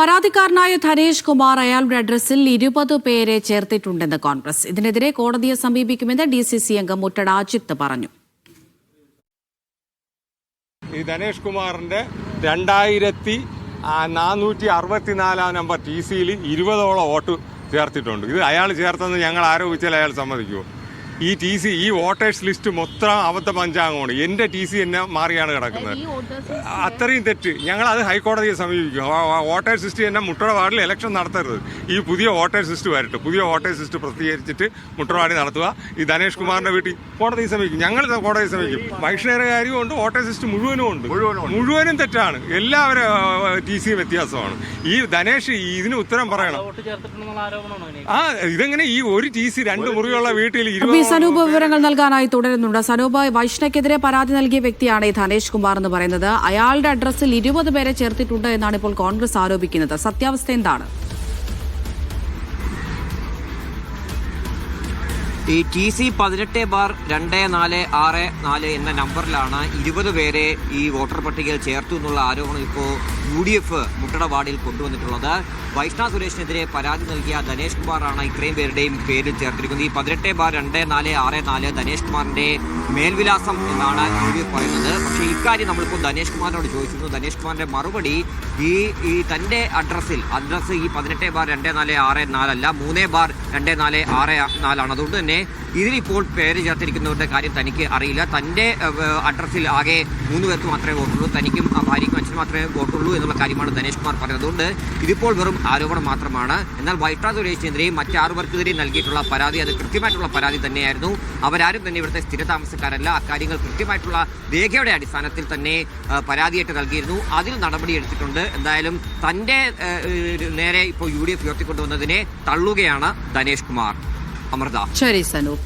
പരാതിക്കാരനായ ധനേഷ് കുമാർ അയാളുടെ അഡ്രസ്സിൽ 20 പേരെ ചേർത്തിട്ടുണ്ടെന്ന് കോൺഗ്രസ്. ഇതിനെതിരെ കോടതിയെ സമീപിക്കുമെന്ന് DCC അംഗം മുട്ടട അജിത്ത് പറഞ്ഞു. ഈ ധനേഷ് കുമാറിന്റെ 2464 നമ്പർ TC-യിൽ 20ഓളം വോട്ട് ചേർത്തിട്ടുണ്ട്. ഇത് അയാൾ ചേർത്തെന്ന് ഞങ്ങൾ ആരോപിച്ചാൽ അയാൾ സമ്മതിക്കുമോ? ഈ TC ഈ വോട്ടേഴ്സ് ലിസ്റ്റ് മൊത്തം അബദ്ധ പഞ്ചാംഗമാണ്. എൻ്റെ TC എന്നെ മാറിയാണ് കിടക്കുന്നത്. അത്രയും തെറ്റ്. ഞങ്ങളത് ഹൈക്കോടതിയെ സമീപിക്കും. വോട്ടേഴ്സ് ലിസ്റ്റ് തന്നെ മുട്ടട വാർഡിൽ ഇലക്ഷൻ നടത്തരുത്. ഈ പുതിയ വോട്ടേഴ്സ് ലിസ്റ്റ് വരട്ടെ. പുതിയ വോട്ടേഴ്സ് ലിസ്റ്റ് പ്രസിദ്ധീകരിച്ചിട്ട് മുട്ടടവാടി നടത്തുക. ഈ ധനേഷ് കുമാറിന്റെ വീട്ടിൽ കോടതിയെ സമീപിക്കും. ഞങ്ങൾ കോടതിയെ സമീപിക്കും. വൈഷ്ണവരുടെ കാര്യമുണ്ട്, വോട്ടേഴ്സ് ലിസ്റ്റ് മുഴുവനും തെറ്റാണ്. എല്ലാവരും TC വ്യത്യാസമാണ്. ഈ ധനേഷ് ഇതിന് ഉത്തരം പറയണം. ഇതെങ്ങനെ ഈ ഒരു TC 2 മുറിയുള്ള വീട്ടിൽ സനൂപ് വിവരങ്ങൾ നൽകാനായി തുടരുന്നുണ്ട്. സനൂപ്, വൈഷ്ണയ്ക്കെതിരെ പരാതി നൽകിയ വ്യക്തിയാണ് ഈ ധനേഷ് കുമാർ എന്ന് പറയുന്നത്. അയാളുടെ അഡ്രസ്സിൽ 20 പേരെ ചേർത്തിട്ടുണ്ട് എന്നാണ് ഇപ്പോൾ കോൺഗ്രസ് ആരോപിക്കുന്നത്. സത്യാവസ്ഥ എന്താണ്? ഈ TC 18/2464 എന്ന നമ്പറിലാണ് 20 പേരെ ഈ വോട്ടർ പട്ടികയിൽ ചേർത്തു എന്നുള്ള ആരോപണം ഇപ്പോൾ UDF മുട്ടട വാർഡിൽ കൊണ്ടുവന്നിട്ടുള്ളത്. വൈഷ്ണ സുരേഷിനെതിരെ പരാതി നൽകിയ ധനേഷ് കുമാറാണ് ഇത്രയും പേരുടെയും പേരിൽ ചേർത്തിരിക്കുന്നത്. ഈ 18/2464 ധനേഷ് കുമാറിന്റെ മേൽവിലാസം എന്നാണ് UDF പറയുന്നത്. പക്ഷേ ഇക്കാര്യം നമ്മളിപ്പോൾ ധനേഷ് കുമാറിനോട് ചോദിച്ചിരുന്നു. ധനേഷ് കുമാറിന്റെ മറുപടി ഈ തന്റെ അഡ്രസ്സ് ഈ 18/2464 അല്ല, 3/2464 ആണ്. അതുകൊണ്ട് തന്നെ ഇതിലിപ്പോൾ പേര് ചേർത്തിരിക്കുന്നവരുടെ കാര്യം തനിക്ക് അറിയില്ല. തന്റെ അഡ്രസ്സിൽ ആകെ 3 പേർക്ക് മാത്രമേ വോട്ടുള്ളൂ. തനിക്കും ഭാര്യയ്ക്കും അച്ഛനും മാത്രമേ വോട്ടുള്ളൂ എന്നുള്ള കാര്യമാണ് ധനേഷ് കുമാർ പറയുന്നത്. അതുകൊണ്ട് ഇതിപ്പോൾ വെറും ആരോപണം മാത്രമാണ്. എന്നാൽ വൈഷ്ണ സുരേഷിനെതിരെയും മറ്റ് 6 പേർക്കെതിരെയും നൽകിയിട്ടുള്ള പരാതി അത് കൃത്യമായിട്ടുള്ള പരാതി തന്നെയായിരുന്നു. അവരാരും തന്നെ ഇവിടുത്തെ സ്ഥിരതാമസക്കാരല്ല. അക്കാര്യങ്ങൾ കൃത്യമായിട്ടുള്ള രേഖയുടെ അടിസ്ഥാനത്തിൽ തന്നെ പരാതിയായിട്ട് നൽകിയിരുന്നു. അതിൽ നടപടിയെടുത്തിട്ടുണ്ട്. എന്തായാലും തന്റെ നേരെ ഇപ്പോൾ UDF ഉയർത്തിക്കൊണ്ടുവന്നതിനെ തള്ളുകയാണ് ധനേഷ് കുമാർ. അമൃത. ശരി സനൂപ്.